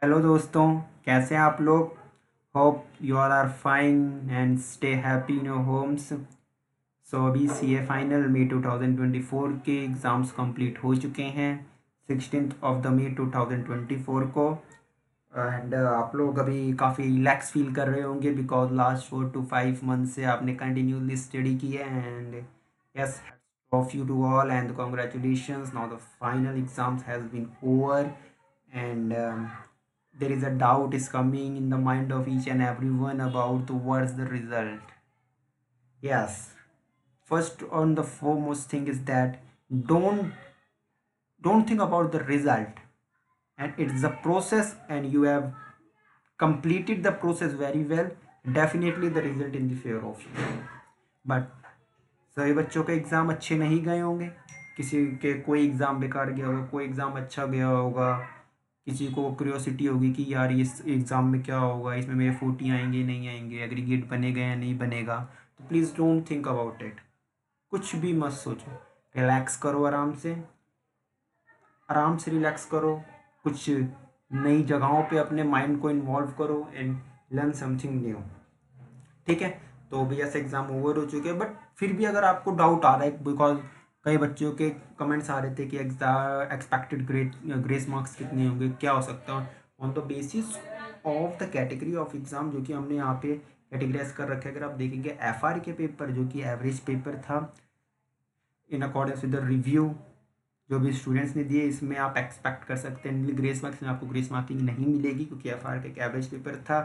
Hello दोस्तों, कैसे हैं आप लोग। Hope you all are fine and stay happy in your homes. So अभी सीए फाइनल मई 2024 के एग्ज़ाम्स कंप्लीट हो चुके हैं 16 मई 2024 को। एंड आप लोग अभी काफ़ी रिलैक्स फील कर रहे होंगे बिकॉज लास्ट 4 to 5 मंथ से आपने कंटिन्यूसली स्टडी की है। And yes, of you to all and congratulations, now the final exams has been over. And there is a doubt is coming in the mind of each and everyone about what's the result. Yes, first on the foremost thing is that don't don't think about the result, and it's a process and you have completed the process very well. Definitely the result in the favor of you. But सभी बच्चों के exam अच्छे नहीं गए होंगे, किसी के कोई एग्ज़ाम बेकार गया होगा, कोई एग्ज़ाम अच्छा गया होगा। किसी को क्यूरियोसिटी होगी कि यार इस एग्ज़ाम में क्या होगा, इसमें मेरे 40 आएंगे नहीं आएंगे, एग्रीगेट बनेगा या नहीं बनेगा। तो please don't think about it, कुछ भी मत सोचो। रिलैक्स करो, आराम से रिलैक्स करो। कुछ नई जगहों पे अपने माइंड को इन्वॉल्व करो एंड लर्न समथिंग न्यू। ठीक है, तो भैया से एग्ज़ाम ओवर हो चुके हैं, बट फिर भी अगर आपको डाउट आ रहा है बिकॉज कई बच्चों के कमेंट्स आ रहे थे कि एक्सपेक्टेड ग्रेस मार्क्स कितने होंगे, क्या हो सकता है on the basis of the category of exam जो कि हमने यहाँ पे कैटेगराइज कर रखे। अगर आप देखेंगे एफआर के पेपर जो कि एवरेज पेपर था in accordance with the review जो भी स्टूडेंट्स ने दिए, इसमें आप एक्सपेक्ट कर सकते हैं ग्रेस मार्क्स में आपको ग्रेस मार्किंग नहीं मिलेगी क्योंकि एफआर का एक एवरेज पेपर था।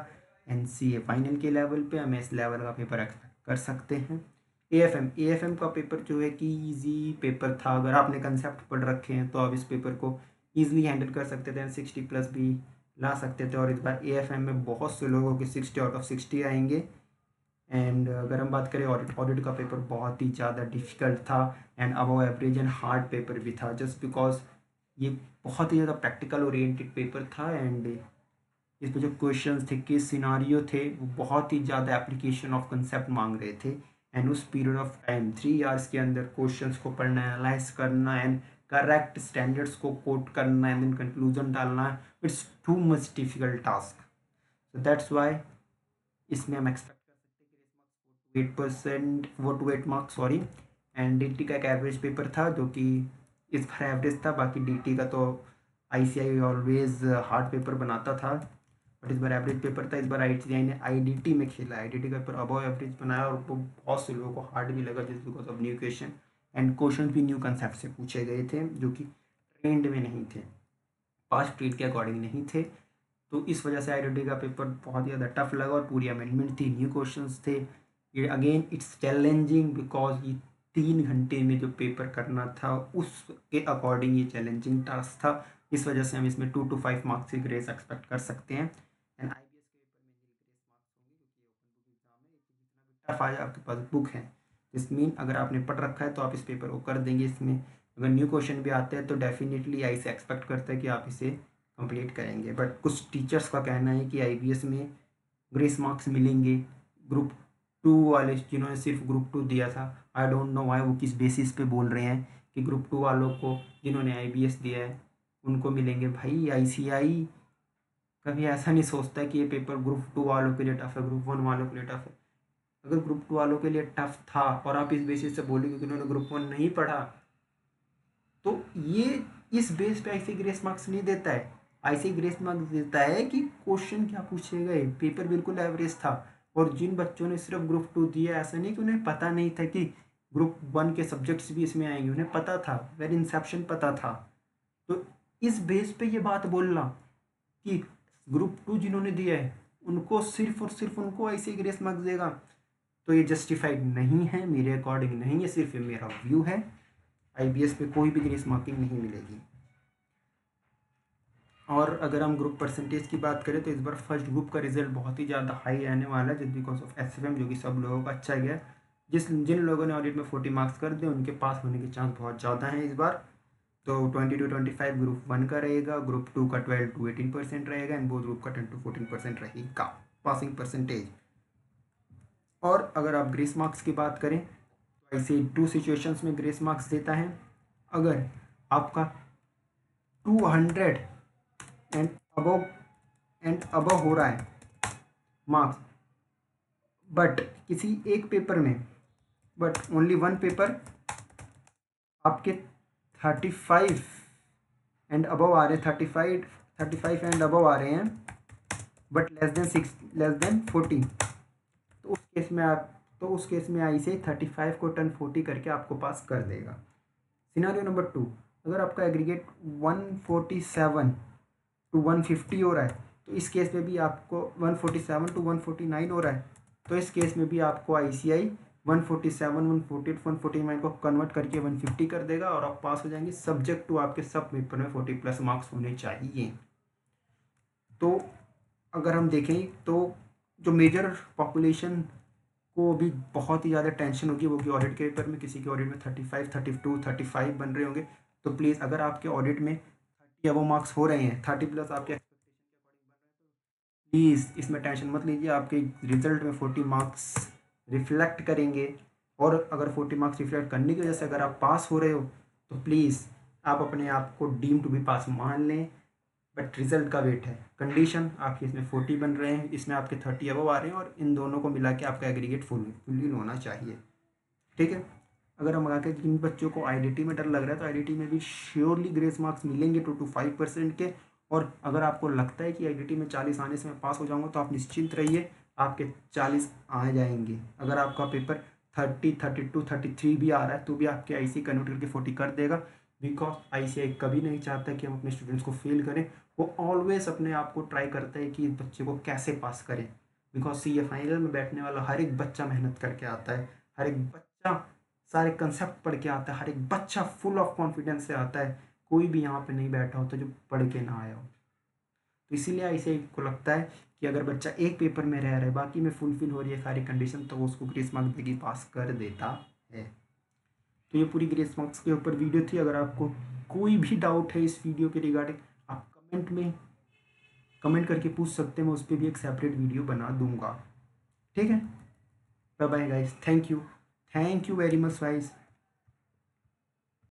एनसीए फाइनल के लेवल पे हम इस लेवल का पेपर एक्सपेक्ट कर सकते हैं। एएफएम का पेपर जो है कि इजी पेपर था, अगर आपने कंसेप्ट पढ़ रखे हैं तो आप इस पेपर को ईजिली हैंडल कर सकते थे, 60+ भी ला सकते थे। और इस बार एएफएम में बहुत से लोगों के 60 आउट ऑफ 60 आएंगे। एंड अगर हम बात करें ऑडिट का पेपर बहुत ही ज़्यादा डिफ़िकल्ट था and above average and hard paper भी था, जस्ट बिकॉज ये बहुत ही ज़्यादा प्रैक्टिकल ओरिएंटेड पेपर था। एंड इसमें जो क्वेश्चंस थे, किस सिनारियो थे, वो बहुत ही ज़्यादा एप्लीकेशन ऑफ कंसेप्ट मांग रहे थे। एंड उस पीरियड ऑफ टाइम 3 आवर्स के अंदर क्वेश्चंस को पढ़ना, एनालाइज करना एंड करेक्ट स्टैंडर्ड्स को कोट करना एंड देन कंक्लूजन डालना, it's too much difficult task. So that's why इसमें हम एक्सपेक्ट कर सकते हैं कि 8% 4 to 8 marks, sorry. And DT का एक एवरेज पेपर था जो कि इस बार एवरेज था, बाकी डीटी का तो आईसीआई ऑलवेज हार्ड पेपर बनाता था, बट इस बार एवरेज पेपर था। इस बार आईसीआई ने आईडीटी में खेला, आईडीटी का पेपर अबव एवरेज बनाया और वो बहुत से लोगों को हार्ड भी लगा just because of new question and question भी न्यू कंसेप्ट से पूछे गए थे जो कि ट्रेंड में नहीं थे, पास्ट ट्रेड के अकॉर्डिंग नहीं थे। तो इस वजह से आईडीटी का पेपर बहुत ही ज़्यादा टफ लगा और पूरी अमेंडमेंट थी, न्यू क्वेश्चंस थे। ये अगेन इट्स चैलेंजिंग बिकॉज ये 3 घंटे में जो पेपर करना था उसके अकॉर्डिंग ये चैलेंजिंग टास्क था। इस वजह से हम इसमें 2 to 5 मार्क्स की ग्रेस एक्सपेक्ट कर सकते हैं। एंड आईबीएस के पेपर में ग्रेस मार्क्स होंगे क्योंकि ओपन बुक एग्जाम है, जितना भी टफ आया आपके पास बुक है, दिस मीन अगर आपने पढ़ रखा है तो आप इस पेपर को कर देंगे। इसमें अगर न्यू क्वेश्चन भी आते हैं तो डेफिनेटली आई से एक्सपेक्ट करते हैं कि आप इसे कंप्लीट करेंगे। बट कुछ टीचर्स का कहना है कि आईबीएस में ग्रेस मार्क्स मिलेंगे ग्रुप टू वाले जिन्होंने सिर्फ ग्रुप टू दिया था। आई डोंट नो वाई वो किस बेसिस पे बोल रहे हैं कि ग्रुप टू वालों को जिन्होंने आईबीएस दिया है उनको मिलेंगे। भाई आईसीआई कभी ऐसा नहीं सोचता कि ये पेपर ग्रुप टू वालों के लिए टफ है, ग्रुप वन वालों के लिए टफ है। अगर ग्रुप टू वालों के लिए टफ था और आप इस बेसिस से बोलेंगे कि उन्होंने ग्रुप वन नहीं पढ़ा, तो ये इस बेस पे ऐसे ग्रेस मार्क्स नहीं देता है। ऐसे ग्रेस मार्क्स देता है कि क्वेश्चन क्या पूछे गए, पेपर बिल्कुल एवरेज था। और जिन बच्चों ने सिर्फ ग्रुप टू दिया, ऐसा नहीं कि उन्हें पता नहीं था कि ग्रुप वन के सब्जेक्ट्स भी इसमें आएंगे, उन्हें पता था, वेरी इंसेप्शन पता था। तो इस बेस पे ये बात बोलना कि ग्रुप टू जिन्होंने दिया है उनको सिर्फ और सिर्फ उनको ऐसे ग्रेस मार्क्स देगा, तो ये जस्टिफाइड नहीं है, मेरे अकॉर्डिंग नहीं है, सिर्फ ये मेरा व्यू है। आईबीएस पे कोई भी ग्रेस मार्किंग नहीं मिलेगी। और अगर हम ग्रुप परसेंटेज की बात करें तो इस बार फर्स्ट ग्रुप का रिजल्ट बहुत ही ज़्यादा हाई आने वाला है जस्ट बिकॉज ऑफ एसएफएम जो कि सब लोगों का अच्छा गया। जिन लोगों ने ऑडिट में 40 मार्क्स कर दिए उनके पास होने के चांस बहुत ज़्यादा हैं इस बार। तो 20 to 25 ग्रुप वन का रहेगा, ग्रुप टू का 12 to 18% रहेगा एंड बोथ ग्रुप का 10 to 14% रहेगा पासिंग परसेंटेज। और अगर आप ग्रेस मार्क्स की बात करें तो ऐसे 2 सिचुएशंस में ग्रेस मार्क्स देता है। अगर आपका 200 एंड अबव एंड अबव हो रहा है मार्क्स, बट किसी एक पेपर में, बट ओनली वन पेपर आपके 35 एंड अबव आ रहे हैं, 35 एंड अबव आ रहे हैं, बट लेस देन 40, तो उस केस में आई से 35 को टर्न 40 करके आपको पास कर देगा। सिनारियो नंबर 2, अगर आपका एग्रीगेट 147 टू 150 हो रहा है, तो इस केस में भी आपको 147 टू 149 हो रहा है, तो इस केस में भी आपको ICI 147, 148, 149 को कन्वर्ट करके 150 कर देगा और आप पास हो जाएंगे, सब्जेक्ट टू आपके सब पेपर में 40+ मार्क्स होने चाहिए। तो अगर हम देखें तो जो मेजर पॉपुलेशन को अभी बहुत ही ज़्यादा टेंशन होगी वो कि ऑडिट के पेपर में किसी के ऑडिट में 35, 32, 35 बन रहे होंगे, तो प्लीज़ अगर आपके ऑडिट में 30 अबव मार्क्स हो रहे हैं, 30+ आपके प्लीज़ इसमें टेंशन मत लीजिए, आपके रिजल्ट में 40 मार्क्स रिफ्लेक्ट करेंगे, और अगर 40 मार्क्स रिफ्लेक्ट करने की वजह से अगर आप पास हो रहे हो तो प्लीज़ आप अपने आप को डीम टू बी पास मान लें, बट रिजल्ट का वेट है। कंडीशन आपके इसमें 40 बन रहे हैं, इसमें आपके 30 अबव आ रहे हैं, और इन दोनों को मिला के आपका एग्रीगेट फुल्ली होना चाहिए। ठीक है, अगर हम आगे जिन बच्चों को IDT में डर लग रहा है तो IDT में भी श्योरली ग्रेस मार्क्स मिलेंगे 2 to 5% के, और अगर आपको लगता है कि IDT में 40 आने से मैं पास हो जाऊंगा तो आप निश्चिंत रहिए, आपके 40 आ जाएंगे। अगर आपका पेपर 30, 32, 33 भी आ रहा है तो भी आपके IC कन्वर्ट करके 40 कर देगा, बिकॉज ICI कभी नहीं चाहता कि हम अपने स्टूडेंट्स को फेल करें, वो ऑलवेज अपने आप को ट्राई करता है कि इस बच्चे को कैसे पास करें, बिकॉज CA फाइनल में बैठने वाला हर एक बच्चा मेहनत करके आता है, हर एक बच्चा सारे कंसेप्ट पढ़ के आता है, हर एक बच्चा फुल ऑफ कॉन्फिडेंस से आता है, कोई भी यहाँ पे नहीं बैठा होता जो पढ़ के ना आया हो। तो इसीलिए ऐसे को लगता है कि अगर बच्चा एक पेपर में रह रहा है, बाकी में फुलफिल हो रही है सारी कंडीशन, तो वो उसको ग्रेस मार्क्स देके पास कर देता है। तो ये पूरी ग्रेस मार्क्स के ऊपर वीडियो थी। अगर आपको कोई भी डाउट है इस वीडियो के रिगार्डिंग, आप कमेंट करके पूछ सकते हैं, मैं उस पर भी एक सेपरेट वीडियो बना दूंगा। ठीक है, bye bye guys, thank you very much guys.